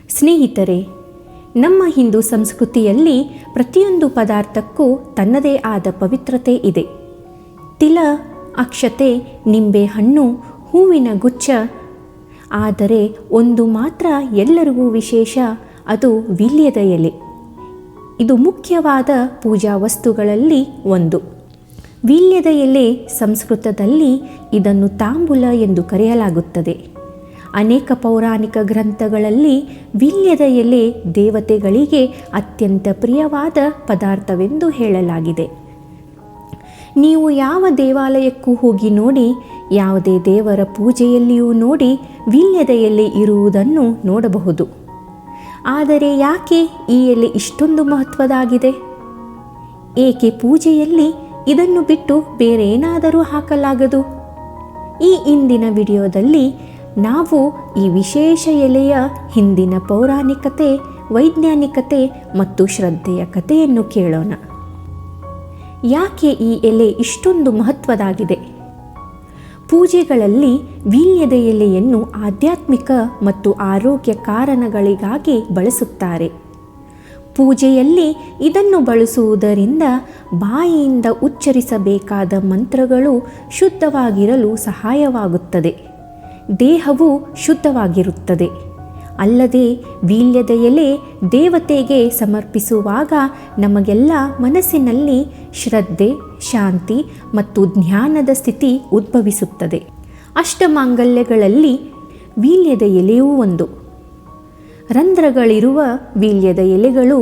ಸ್ನೇಹಿತರೆ, ನಮ್ಮ ಹಿಂದೂ ಸಂಸ್ಕೃತಿಯಲ್ಲಿ ಪ್ರತಿಯೊಂದು ಪದಾರ್ಥಕ್ಕೂ ತನ್ನದೇ ಆದ ಪವಿತ್ರತೆ ಇದೆ. ತಿಲ, ಅಕ್ಷತೆ, ನಿಂಬೆ ಹಣ್ಣು, ಹೂವಿನ ಗುಚ್ಛ. ಆದರೆ ಒಂದು ಮಾತ್ರ ಎಲ್ಲರಿಗೂ ವಿಶೇಷ, ಅದು ವೀಳ್ಯದ ಎಲೆ. ಇದು ಮುಖ್ಯವಾದ ಪೂಜಾ ವಸ್ತುಗಳಲ್ಲಿ ಒಂದು. ವೀಳ್ಯದ ಎಲೆ ಸಂಸ್ಕೃತದಲ್ಲಿ ಇದನ್ನು ತಾಂಬೂಲ ಎಂದು ಕರೆಯಲಾಗುತ್ತದೆ. ಅನೇಕ ಪೌರಾಣಿಕ ಗ್ರಂಥಗಳಲ್ಲಿ ವೀಳ್ಯದ ಎಲೆ ದೇವತೆಗಳಿಗೆ ಅತ್ಯಂತ ಪ್ರಿಯವಾದ ಪದಾರ್ಥವೆಂದು ಹೇಳಲಾಗಿದೆ. ನೀವು ಯಾವ ದೇವಾಲಯಕ್ಕೂ ಹೋಗಿ ನೋಡಿ, ಯಾವುದೇ ದೇವರ ಪೂಜೆಯಲ್ಲಿಯೂ ನೋಡಿ ವೀಳ್ಯದ ಎಲೆ ಇರುವುದನ್ನು ನೋಡಬಹುದು. ಆದರೆ ಯಾಕೆ ಈ ಎಲೆ ಇಷ್ಟೊಂದು ಮಹತ್ವದಾಗಿದೆ? ಏಕೆ ಪೂಜೆಯಲ್ಲಿ ಇದನ್ನು ಬಿಟ್ಟು ಬೇರೆ ಏನಾದರೂ ಹಾಕಲಾಗದು? ಈ ಇಂದಿನ ವಿಡಿಯೋದಲ್ಲಿ ನಾವು ಈ ವಿಶೇಷ ಎಲೆಯ ಹಿಂದಿನ ಪೌರಾಣಿಕತೆ, ವೈಜ್ಞಾನಿಕತೆ ಮತ್ತು ಶ್ರದ್ಧೆಯ ಕಥೆಯನ್ನು ಕೇಳೋಣ. ಯಾಕೆ ಈ ಎಲೆ ಇಷ್ಟೊಂದು ಮಹತ್ವದಾಗಿದೆ? ಪೂಜೆಗಳಲ್ಲಿ ವೀಳ್ಯದ ಎಲೆಯನ್ನು ಆಧ್ಯಾತ್ಮಿಕ ಮತ್ತು ಆರೋಗ್ಯ ಕಾರಣಗಳಿಗಾಗಿ ಬಳಸುತ್ತಾರೆ. ಪೂಜೆಯಲ್ಲಿ ಇದನ್ನು ಬಳಸುವುದರಿಂದ ಬಾಯಿಯಿಂದ ಉಚ್ಚರಿಸಬೇಕಾದ ಮಂತ್ರಗಳು ಶುದ್ಧವಾಗಿರಲು ಸಹಾಯವಾಗುತ್ತದೆ. ದೇಹವು ಶುದ್ಧವಾಗಿರುತ್ತದೆ. ಅಲ್ಲದೆ ವೀಳ್ಯದ ಎಲೆ ದೇವತೆಗೆ ಸಮರ್ಪಿಸುವಾಗ ನಮಗೆಲ್ಲ ಮನಸ್ಸಿನಲ್ಲಿ ಶ್ರದ್ಧೆ, ಶಾಂತಿ ಮತ್ತು ಜ್ಞಾನದ ಸ್ಥಿತಿ ಉದ್ಭವಿಸುತ್ತದೆ. ಅಷ್ಟಮಾಂಗಲ್ಯಗಳಲ್ಲಿ ವೀಳ್ಯದ ಎಲೆಯೂ ಒಂದು. ರಂಧ್ರಗಳಿರುವ ವೀಳ್ಯದ ಎಲೆಗಳು,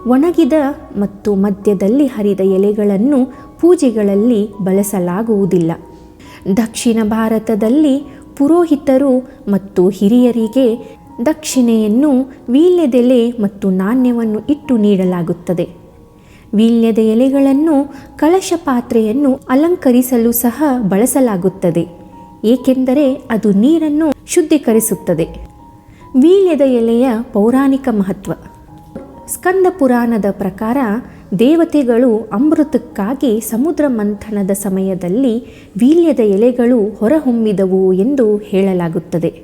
ಒಣಗಿದ ಮತ್ತು ಮಧ್ಯದಲ್ಲಿ ಹರಿದ ಎಲೆಗಳನ್ನು ಪೂಜೆಗಳಲ್ಲಿ ಬಳಸಲಾಗುವುದಿಲ್ಲ. ದಕ್ಷಿಣ ಭಾರತದಲ್ಲಿ ಪುರೋಹಿತರು ಮತ್ತು ಹಿರಿಯರಿಗೆ ದಕ್ಷಿಣೆಯನ್ನು ವೀಳ್ಯದೆಲೆ ಮತ್ತು ನಾಣ್ಯವನ್ನು ಇಟ್ಟು ನೀಡಲಾಗುತ್ತದೆ. ವೀಳ್ಯದ ಎಲೆಗಳನ್ನು ಕಳಶ ಪಾತ್ರೆಯನ್ನು ಅಲಂಕರಿಸಲು ಸಹ ಬಳಸಲಾಗುತ್ತದೆ, ಏಕೆಂದರೆ ಅದು ನೀರನ್ನು ಶುದ್ಧೀಕರಿಸುತ್ತದೆ. ವೀಳ್ಯದ ಎಲೆಯ ಪೌರಾಣಿಕ ಮಹತ್ವ. ಸ್ಕಂದ ಪುರಾಣದ ಪ್ರಕಾರ ದೇವತೆಗಳು ಅಮೃತಕ್ಕಾಗಿ ಸಮುದ್ರ ಮಂಥನದ ಸಮಯದಲ್ಲಿ ವೀಳ್ಯದ ಎಲೆಗಳು ಹೊರಹೊಮ್ಮಿದವು ಎಂದು ಹೇಳಲಾಗುತ್ತದೆ.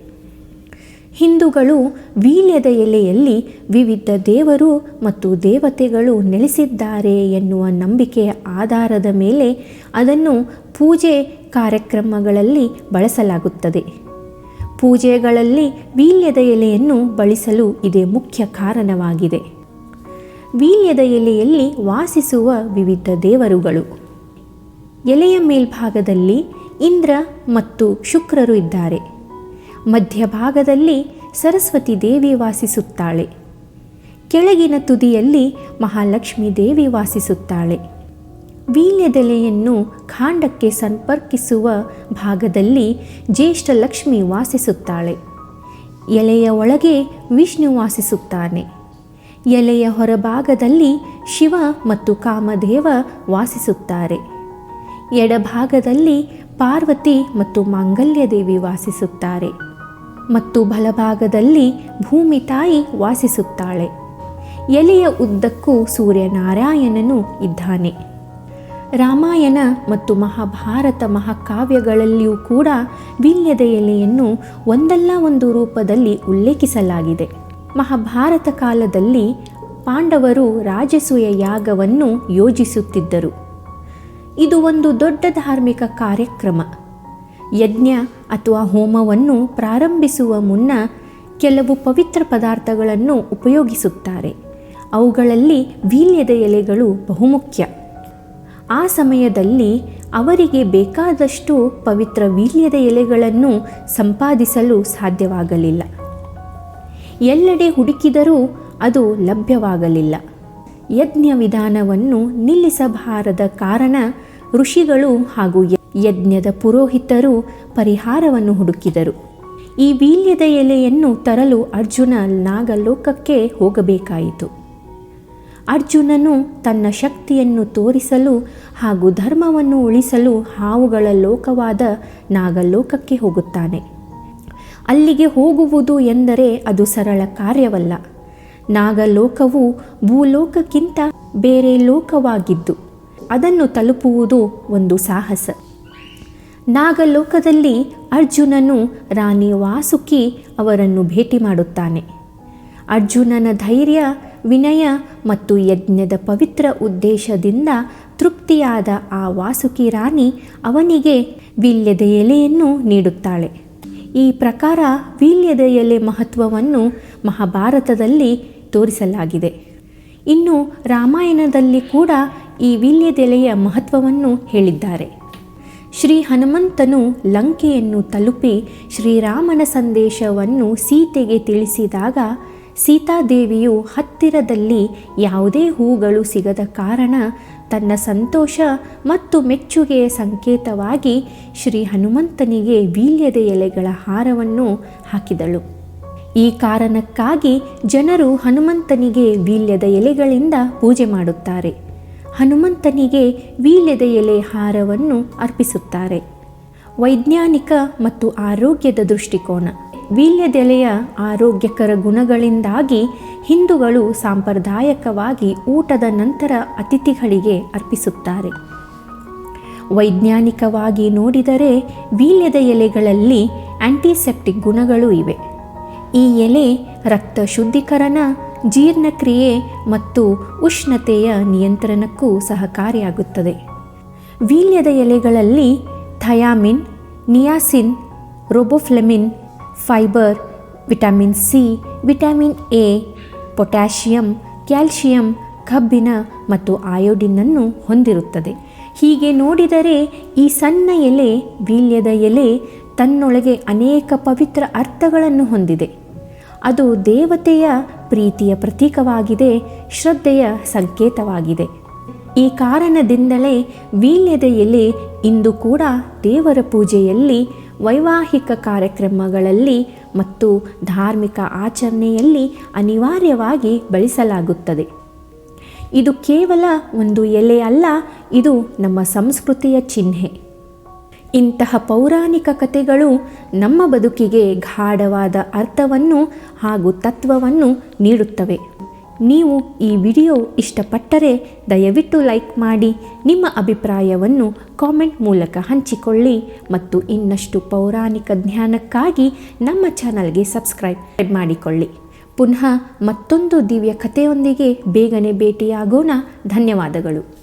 ಹಿಂದೂಗಳು ವೀಳ್ಯದ ಎಲೆಯಲ್ಲಿ ವಿವಿಧ ದೇವರು ಮತ್ತು ದೇವತೆಗಳು ನೆಲೆಸಿದ್ದಾರೆ ಎನ್ನುವ ನಂಬಿಕೆಯ ಆಧಾರದ ಮೇಲೆ ಅದನ್ನು ಪೂಜೆ ಕಾರ್ಯಕ್ರಮಗಳಲ್ಲಿ ಬಳಸಲಾಗುತ್ತದೆ. ಪೂಜೆಗಳಲ್ಲಿ ವೀಳ್ಯದ ಎಲೆಯನ್ನು ಬಳಸಲು ಇದೇ ಮುಖ್ಯ ಕಾರಣವಾಗಿದೆ. ವೀಳ್ಯದ ಎಲೆಯಲ್ಲಿ ವಾಸಿಸುವ ವಿವಿಧ ದೇವರುಗಳು. ಎಲೆಯ ಮೇಲ್ಭಾಗದಲ್ಲಿ ಇಂದ್ರ ಮತ್ತು ಶುಕ್ರರು ಇದ್ದಾರೆ. ಮಧ್ಯಭಾಗದಲ್ಲಿ ಸರಸ್ವತಿ ದೇವಿ ವಾಸಿಸುತ್ತಾಳೆ. ಕೆಳಗಿನ ತುದಿಯಲ್ಲಿ ಮಹಾಲಕ್ಷ್ಮೀ ದೇವಿ ವಾಸಿಸುತ್ತಾಳೆ. ವೀಳ್ಯದೆಲೆಯನ್ನು ಕಾಂಡಕ್ಕೆ ಸಂಪರ್ಕಿಸುವ ಭಾಗದಲ್ಲಿ ಜ್ಯೇಷ್ಠ ಲಕ್ಷ್ಮಿ ವಾಸಿಸುತ್ತಾಳೆ. ಎಲೆಯ ಒಳಗೆ ವಿಷ್ಣು ವಾಸಿಸುತ್ತಾನೆ. ಎಲೆಯ ಹೊರಭಾಗದಲ್ಲಿ ಶಿವ ಮತ್ತು ಕಾಮದೇವ ವಾಸಿಸುತ್ತಾರೆ. ಎಡಭಾಗದಲ್ಲಿ ಪಾರ್ವತಿ ಮತ್ತು ಮಾಂಗಲ್ಯ ದೇವಿ ವಾಸಿಸುತ್ತಾರೆ ಮತ್ತು ಬಲಭಾಗದಲ್ಲಿ ಭೂಮಿ ತಾಯಿ ವಾಸಿಸುತ್ತಾಳೆ. ಎಲೆಯ ಉದ್ದಕ್ಕೂ ಸೂರ್ಯನಾರಾಯಣನು ಇದ್ದಾನೆ. ರಾಮಾಯಣ ಮತ್ತು ಮಹಾಭಾರತ ಮಹಾಕಾವ್ಯಗಳಲ್ಲಿಯೂ ಕೂಡ ವೀಳ್ಯದ ಎಲೆಯನ್ನು ಒಂದಲ್ಲ ಒಂದು ರೂಪದಲ್ಲಿ ಉಲ್ಲೇಖಿಸಲಾಗಿದೆ. ಮಹಾಭಾರತ ಕಾಲದಲ್ಲಿ ಪಾಂಡವರು ರಾಜಸೂಯ ಯಾಗವನ್ನು ಯೋಜಿಸುತ್ತಿದ್ದರು. ಇದು ಒಂದು ದೊಡ್ಡ ಧಾರ್ಮಿಕ ಕಾರ್ಯಕ್ರಮ. ಯಜ್ಞ ಅಥವಾ ಹೋಮವನ್ನು ಪ್ರಾರಂಭಿಸುವ ಮುನ್ನ ಕೆಲವು ಪವಿತ್ರ ಪದಾರ್ಥಗಳನ್ನು ಉಪಯೋಗಿಸುತ್ತಾರೆ. ಅವುಗಳಲ್ಲಿ ವೀಳ್ಯದ ಎಲೆಗಳು ಬಹುಮುಖ್ಯ. ಆ ಸಮಯದಲ್ಲಿ ಅವರಿಗೆ ಬೇಕಾದಷ್ಟು ಪವಿತ್ರ ವೀಳ್ಯದ ಎಲೆಗಳನ್ನು ಸಂಪಾದಿಸಲು ಸಾಧ್ಯವಾಗಲಿಲ್ಲ. ಎಲ್ಲೆಡೆ ಹುಡುಕಿದರೂ ಅದು ಲಭ್ಯವಾಗಲಿಲ್ಲ. ಯಜ್ಞ ವಿಧಾನವನ್ನು ನಿಲ್ಲಿಸಬಾರದ ಕಾರಣ ಋಷಿಗಳು ಹಾಗೂ ಯಜ್ಞದ ಪುರೋಹಿತರು ಪರಿಹಾರವನ್ನು ಹುಡುಕಿದರು. ಈ ವೀಳ್ಯದ ಎಲೆಯನ್ನು ತರಲು ಅರ್ಜುನ ನಾಗಲೋಕಕ್ಕೆ ಹೋಗಬೇಕಾಯಿತು. ಅರ್ಜುನನು ತನ್ನ ಶಕ್ತಿಯನ್ನು ತೋರಿಸಲು ಹಾಗೂ ಧರ್ಮವನ್ನು ಉಳಿಸಲು ಹಾವುಗಳ ಲೋಕವಾದ ನಾಗಲೋಕಕ್ಕೆ ಹೋಗುತ್ತಾನೆ. ಅಲ್ಲಿಗೆ ಹೋಗುವುದು ಎಂದರೆ ಅದು ಸರಳ ಕಾರ್ಯವಲ್ಲ. ನಾಗಲೋಕವು ಭೂಲೋಕಕ್ಕಿಂತ ಬೇರೆ ಲೋಕವಾಗಿದ್ದು ಅದನ್ನು ತಲುಪುವುದು ಒಂದು ಸಾಹಸ. ನಾಗಲೋಕದಲ್ಲಿ ಅರ್ಜುನನು ರಾಣಿ ವಾಸುಕಿ ಅವರನ್ನು ಭೇಟಿ ಮಾಡುತ್ತಾನೆ. ಅರ್ಜುನನ ಧೈರ್ಯ, ವಿನಯ ಮತ್ತು ಯಜ್ಞದ ಪವಿತ್ರ ಉದ್ದೇಶದಿಂದ ತೃಪ್ತಿಯಾದ ಆ ವಾಸುಕಿ ರಾಣಿ ಅವನಿಗೆ ವೀಳ್ಯದ ಎಲೆಯನ್ನು ನೀಡುತ್ತಾಳೆ. ಈ ಪ್ರಕಾರ ವೀಳ್ಯದ ಎಲೆ ಮಹತ್ವವನ್ನು ಮಹಾಭಾರತದಲ್ಲಿ ತೋರಿಸಲಾಗಿದೆ. ಇನ್ನು ರಾಮಾಯಣದಲ್ಲಿ ಕೂಡ ಈ ವೀಳ್ಯದೆಲೆಯ ಮಹತ್ವವನ್ನು ಹೇಳಿದ್ದಾರೆ. ಶ್ರೀ ಹನುಮಂತನು ಲಂಕೆಯನ್ನು ತಲುಪಿ ಶ್ರೀರಾಮನ ಸಂದೇಶವನ್ನು ಸೀತೆಗೆ ತಿಳಿಸಿದಾಗ ಸೀತಾದೇವಿಯು ಹತ್ತಿರದಲ್ಲಿ ಯಾವುದೇ ಹೂಗಳು ಸಿಗದ ಕಾರಣ ತನ್ನ ಸಂತೋಷ ಮತ್ತು ಮೆಚ್ಚುಗೆಯ ಸಂಕೇತವಾಗಿ ಶ್ರೀ ಹನುಮಂತನಿಗೆ ವೀಳ್ಯದ ಎಲೆಗಳ ಹಾರವನ್ನು ಹಾಕಿದಳು. ಈ ಕಾರಣಕ್ಕಾಗಿ ಜನರು ಹನುಮಂತನಿಗೆ ವೀಳ್ಯದ ಎಲೆಗಳಿಂದ ಪೂಜೆ ಮಾಡುತ್ತಾರೆ. ಹನುಮಂತನಿಗೆ ವೀಳ್ಯದ ಎಲೆ ಹಾರವನ್ನು ಅರ್ಪಿಸುತ್ತಾರೆ. ವೈಜ್ಞಾನಿಕ ಮತ್ತು ಆರೋಗ್ಯದ ದೃಷ್ಟಿಕೋನ. ವೀಳ್ಯದೆಲೆಯ ಆರೋಗ್ಯಕರ ಗುಣಗಳಿಂದಾಗಿ ಹಿಂದೂಗಳು ಸಾಂಪ್ರದಾಯಿಕವಾಗಿ ಊಟದ ನಂತರ ಅತಿಥಿಗಳಿಗೆ ಅರ್ಪಿಸುತ್ತಾರೆ. ವೈಜ್ಞಾನಿಕವಾಗಿ ನೋಡಿದರೆ ವೀಳ್ಯದ ಎಲೆಗಳಲ್ಲಿ ಆಂಟಿಸೆಪ್ಟಿಕ್ ಗುಣಗಳು ಇವೆ. ಈ ಎಲೆ ರಕ್ತ ಶುದ್ಧೀಕರಣ, ಜೀರ್ಣಕ್ರಿಯೆ ಮತ್ತು ಉಷ್ಣತೆಯ ನಿಯಂತ್ರಣಕ್ಕೂ ಸಹಕಾರಿಯಾಗುತ್ತದೆ. ವೀಳ್ಯದ ಎಲೆಗಳಲ್ಲಿ thiamine, niacin, riboflavin, fibre, vitamin C, vitamin A, potassium, calcium, ಕಬ್ಬಿಣ ಮತ್ತು ಅಯೋಡಿನನ್ನು ಹೊಂದಿರುತ್ತದೆ. ಹೀಗೆ ನೋಡಿದರೆ ಈ ಸಣ್ಣ ಎಲೆ, ವೀಳ್ಯದ ಎಲೆ, ತನ್ನೊಳಗೆ ಅನೇಕ ಪವಿತ್ರ ಅರ್ಥಗಳನ್ನು ಹೊಂದಿದೆ. ಅದು ದೇವತೆಯ ಪ್ರೀತಿಯ ಪ್ರತೀಕವಾಗಿದೆ, ಶ್ರದ್ಧೆಯ ಸಂಕೇತವಾಗಿದೆ. ಈ ಕಾರಣದಿಂದಲೇ ವೀಳ್ಯದ ಎಲೆ ಇಂದು ಕೂಡ ದೇವರ ಪೂಜೆಯಲ್ಲಿ, ವೈವಾಹಿಕ ಕಾರ್ಯಕ್ರಮಗಳಲ್ಲಿ ಮತ್ತು ಧಾರ್ಮಿಕ ಆಚರಣೆಯಲ್ಲಿ ಅನಿವಾರ್ಯವಾಗಿ ಬಳಸಲಾಗುತ್ತದೆ. ಇದು ಕೇವಲ ಒಂದು ಎಲೆ ಅಲ್ಲ, ಇದು ನಮ್ಮ ಸಂಸ್ಕೃತಿಯ ಚಿಹ್ನೆ. ಇಂತಹ ಪೌರಾಣಿಕ ಕಥೆಗಳು ನಮ್ಮ ಬದುಕಿಗೆ ಗಾಢವಾದ ಅರ್ಥವನ್ನು ಹಾಗೂ ತತ್ವವನ್ನು ನೀಡುತ್ತವೆ. ನೀವು ಈ ವಿಡಿಯೋ ಇಷ್ಟಪಟ್ಟರೆ ದಯವಿಟ್ಟು ಲೈಕ್ ಮಾಡಿ, ನಿಮ್ಮ ಅಭಿಪ್ರಾಯವನ್ನು ಕಾಮೆಂಟ್ ಮೂಲಕ ಹಂಚಿಕೊಳ್ಳಿ ಮತ್ತು ಇನ್ನಷ್ಟು ಪೌರಾಣಿಕ ಜ್ಞಾನಕ್ಕಾಗಿ ನಮ್ಮ ಚಾನಲ್ಗೆ ಸಬ್ಸ್ಕ್ರೈಬ್ ಮಾಡಿಕೊಳ್ಳಿ. ಪುನಃ ಮತ್ತೊಂದು ದಿವ್ಯ ಕಥೆಯೊಂದಿಗೆ ಬೇಗನೆ ಭೇಟಿಯಾಗೋಣ. ಧನ್ಯವಾದಗಳು.